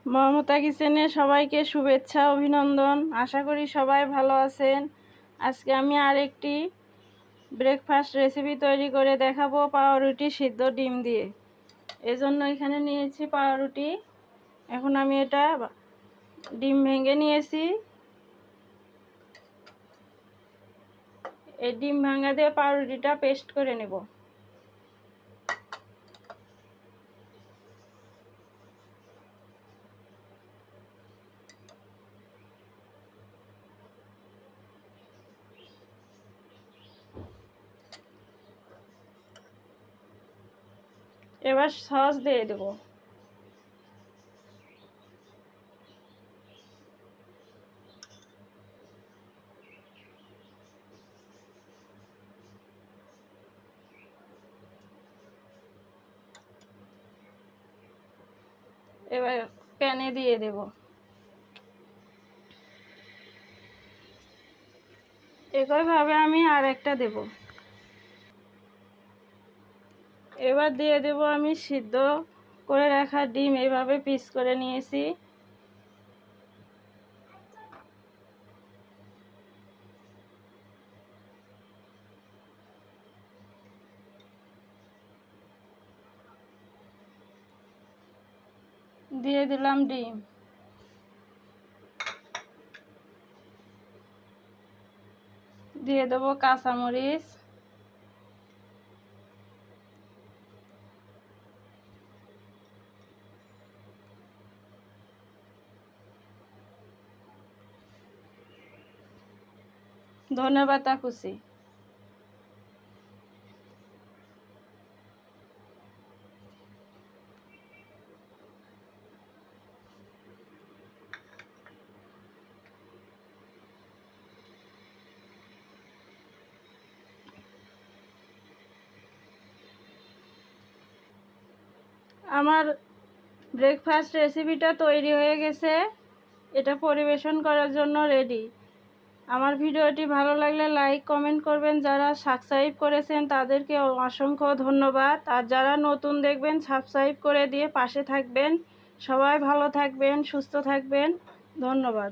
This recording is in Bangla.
মমতা কিচেনে সবাইকে শুভেচ্ছা অভিনন্দন। আশা করি সবাই ভালো আছেন। আজকে আমি আরেকটি ব্রেকফাস্ট রেসিপি তৈরি করে দেখাবো পাউরুটি সিদ্ধ ডিম দিয়ে। এজন্য এখানে নিয়েছি পাউরুটি। এখন আমি এটা ডিম ভেঙে নিয়েছি। এই ডিম ভাঙা দিয়ে পাউরুটিটা পেস্ট করে নেব। এবার সস দিয়ে দেব। এবার প্যানে দিয়ে দেব। একইভাবে আমি আরেকটা দেব। এবার দিয়ে দেব আমি সিদ্ধ করে রাখা ডিম এইভাবে পিস করে নিয়েছি। দিয়ে দিলাম ডিম। দিয়ে দেবো কাঁচামরিচ, ধনেপাতা কুচি। আমার ব্রেকফাস্ট রেসিপিটা তৈরি হয়ে গেছে। এটা পরিবেশন করার জন্য রেডি। আমার ভিডিওটি ভালো লাগলে লাইক কমেন্ট করবেন। যারা সাবস্ক্রাইব করেছেন তাদেরকে অসংখ্য ধন্যবাদ। আর যারা নতুন দেখবেন সাবস্ক্রাইব করে দিয়ে পাশে থাকবেন। সবাই ভালো থাকবেন, সুস্থ থাকবেন। ধন্যবাদ।